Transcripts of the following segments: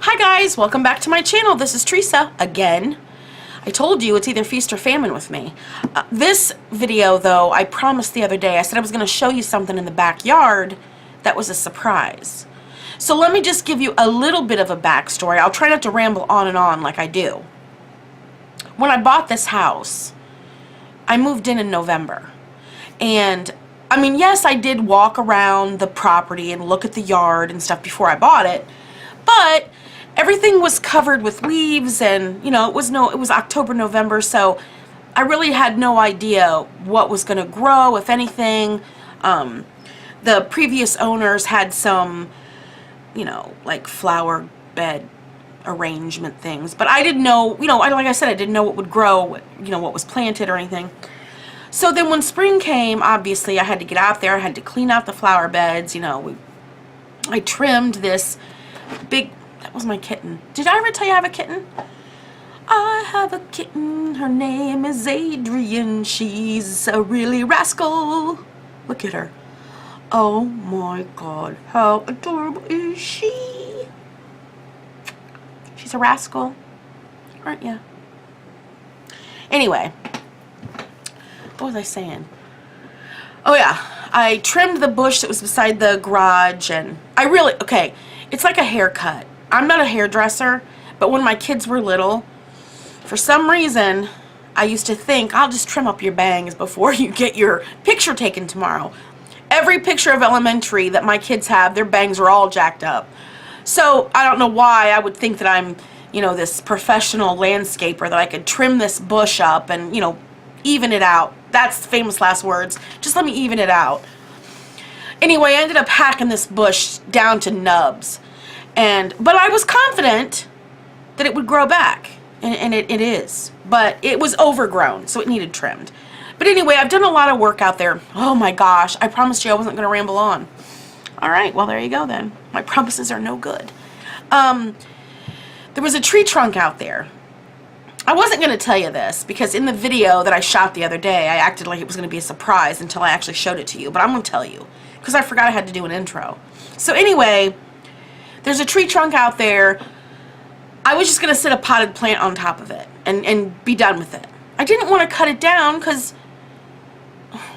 Hi guys, welcome back to my channel. This is Teresa again. I told you it's either feast or famine with me. This video though, I promised the other day, I said I was going to show you something in the backyard that was a surprise. So let me just give you a little bit of a backstory. I'll try not to ramble on and on like I do. When I bought this house, I moved in November. And I mean, yes, I did walk around the property and look at the yard and stuff before I bought it, but everything was covered with leaves, and you know, it was October, November, so I really had no idea what was going to grow, if anything. The previous owners had some, you know, like flower bed arrangement things, but I didn't know, you know, like I said, I didn't know what would grow, you know, what was planted or anything. So then when spring came, obviously I had to get out there, I had to clean out the flower beds, you know, I trimmed this big, that was my kitten. Did I ever tell you I have a kitten? I have a kitten, her name is Adrian, she's a really rascal. Look at her. Oh my God, how adorable is she? She's a rascal, aren't you? Anyway, what was I saying? Oh yeah, I trimmed the bush that was beside the garage, and okay, it's like a haircut. I'm not a hairdresser, but when my kids were little, for some reason, I used to think, I'll just trim up your bangs before you get your picture taken tomorrow. Every picture of elementary that my kids have, their bangs are all jacked up. So I don't know why I would think that I'm, you know, this professional landscaper, that I could trim this bush up and, you know, even it out. That's famous last words. Just let me even it out. Anyway, I ended up hacking this bush down to nubs. But I was confident that it would grow back, and it is. But it was overgrown, so it needed trimmed. But anyway, I've done a lot of work out there. Oh my gosh, I promised you I wasn't going to ramble on. All right, well, there you go then. My promises are no good. There was a tree trunk out there. I wasn't going to tell you this, because in the video that I shot the other day, I acted like it was going to be a surprise until I actually showed it to you. But I'm going to tell you, because I forgot I had to do an intro. So anyway, there's a tree trunk out there. I was just going to set a potted plant on top of it and be done with it. I didn't want to cut it down because,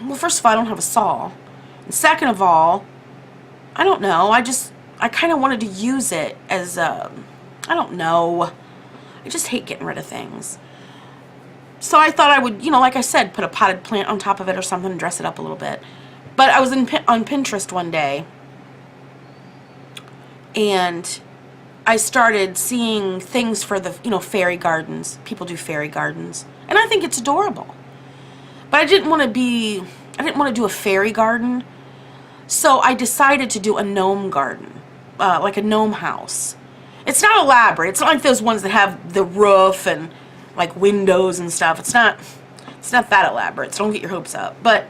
well, first of all, I don't have a saw. And second of all, I don't know. I kind of wanted to use it as, I don't know. I just hate getting rid of things. So I thought I would, you know, like I said, put a potted plant on top of it or something and dress it up a little bit. But I was on Pinterest one day, and I started seeing things for the, you know, fairy gardens. People do fairy gardens. And I think it's adorable. But I didn't want to do a fairy garden. So I decided to do a gnome garden, like a gnome house. It's not elaborate. It's not like those ones that have the roof and like windows and stuff. It's not that elaborate, so don't get your hopes up. But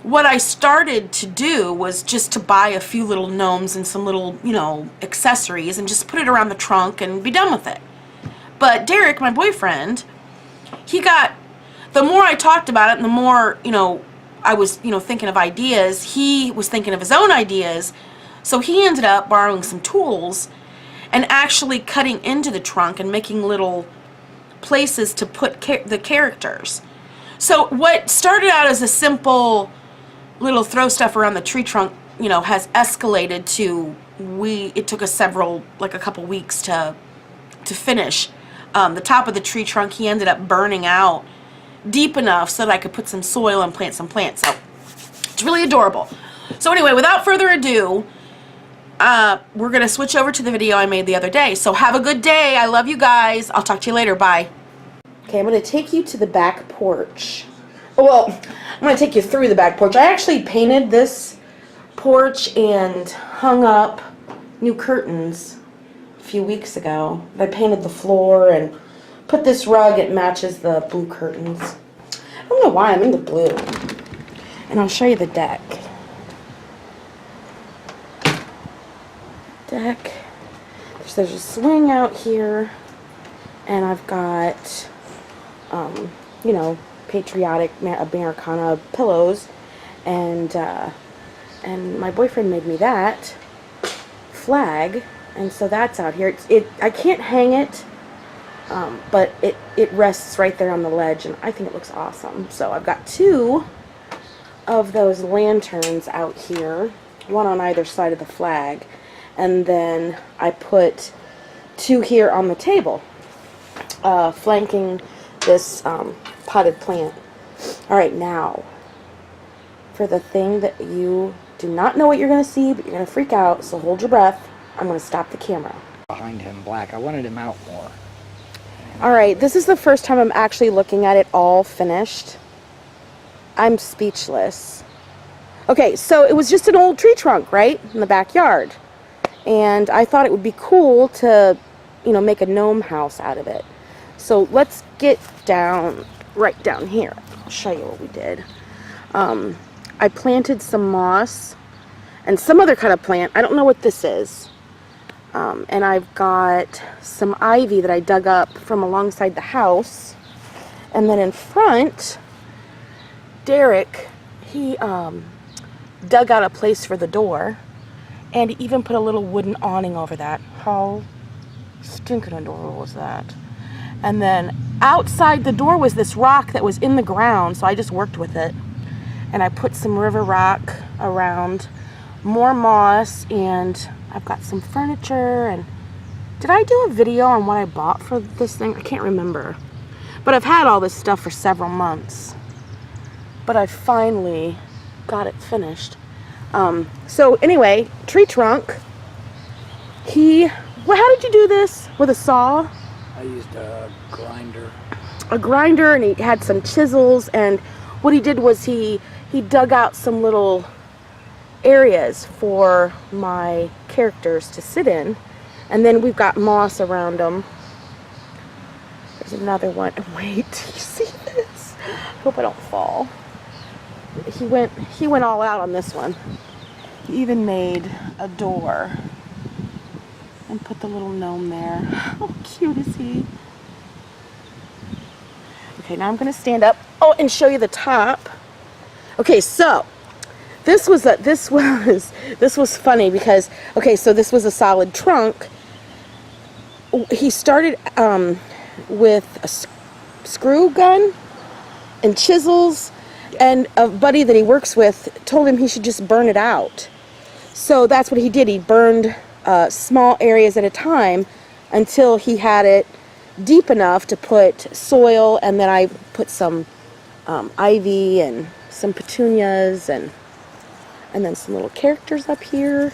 what I started to do was just to buy a few little gnomes and some little, you know, accessories and just put it around the trunk and be done with it. But Derek, my boyfriend, the more I talked about it and the more, you know, I was, you know, thinking of ideas, he was thinking of his own ideas. So he ended up borrowing some tools and actually cutting into the trunk and making little places to put the characters. So what started out as a simple little throw stuff around the tree trunk, you know, has escalated to, it took us like a couple weeks to finish. The top of the tree trunk, he ended up burning out deep enough so that I could put some soil and plant some plants. So it's really adorable. So anyway, without further ado, we're going to switch over to the video I made the other day. So have a good day. I love you guys. I'll talk to you later. Bye. Okay, I'm going to take you to the back porch. Well, I'm going to take you through the back porch. I actually painted this porch and hung up new curtains a few weeks ago. I painted the floor and put this rug. It matches the blue curtains. I don't know why I'm in the blue. And I'll show you the deck. There's a swing out here, and I've got, you know, patriotic Americana pillows, and my boyfriend made me that flag And so that's out here. I can't hang it, but it rests right there on the ledge, and I think it looks awesome. So I've got 2 of those lanterns out here, one on either side of the flag, and then I put 2 here on the table, flanking this potted plant. All right, now for the thing that you do not know what you're going to see, but you're going to freak out, so hold your breath. I'm going to stop the camera. Behind him black. I wanted him out more. All right, this is the first time I'm actually looking at it all finished. I'm speechless. Okay, so it was just an old tree trunk, right, in the backyard. And I thought it would be cool to, you know, make a gnome house out of it. So let's get down, right down here. I'll show you what we did. I planted some moss and some other kind of plant. I don't know what this is. And I've got some ivy that I dug up from alongside the house. And then in front, Derek, he dug out a place for the door. And he even put a little wooden awning over that. How stinking adorable was that? And then outside the door was this rock that was in the ground, so I just worked with it. And I put some river rock around, more moss, and I've got some furniture. And did I do a video on what I bought for this thing? I can't remember. But I've had all this stuff for several months. But I finally got it finished. So anyway, tree trunk. Well, how did you do this? With a saw? I used a grinder. A grinder, and he had some chisels, and what he did was he dug out some little areas for my characters to sit in, and then we've got moss around them. There's another one. Wait, do you see this? I hope I don't fall. He went all out on this one. He even made a door and put the little gnome there. How cute is he? Okay, now I'm gonna stand up. Oh, and show you the top. Okay, so this was funny because, okay, so this was a solid trunk. He started with a screw gun and chisels, and a buddy that he works with told him he should just burn it out. So that's what he did. He burned small areas at a time until he had it deep enough to put soil, and then I put some ivy and some petunias and then some little characters up here.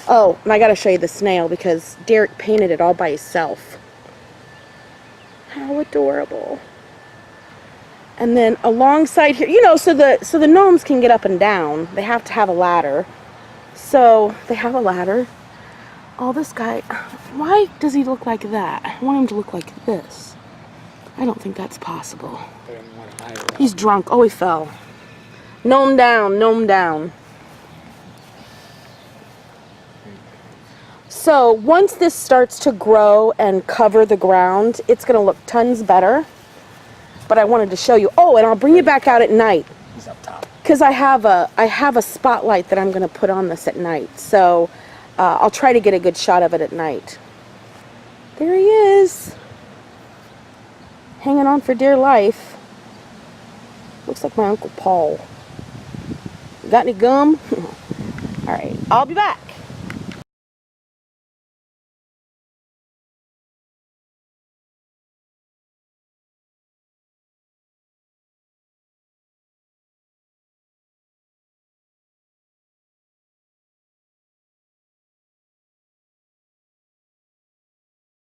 Oh, and I gotta show you the snail because Derek painted it all by himself. How adorable. And then alongside here, you know, so the gnomes can get up and down. They have to have a ladder. So they have a ladder. Oh, this guy, why does he look like that? I want him to look like this. I don't think that's possible. He's drunk. Oh, he fell. Gnome down, gnome down. So once this starts to grow and cover the ground, it's going to look tons better. But I wanted to show you. Oh, and I'll bring you back out at night. He's up top. Because I have a spotlight that I'm going to put on this at night. So I'll try to get a good shot of it at night. There he is. Hanging on for dear life. Looks like my Uncle Paul. Got any gum? All right, I'll be back.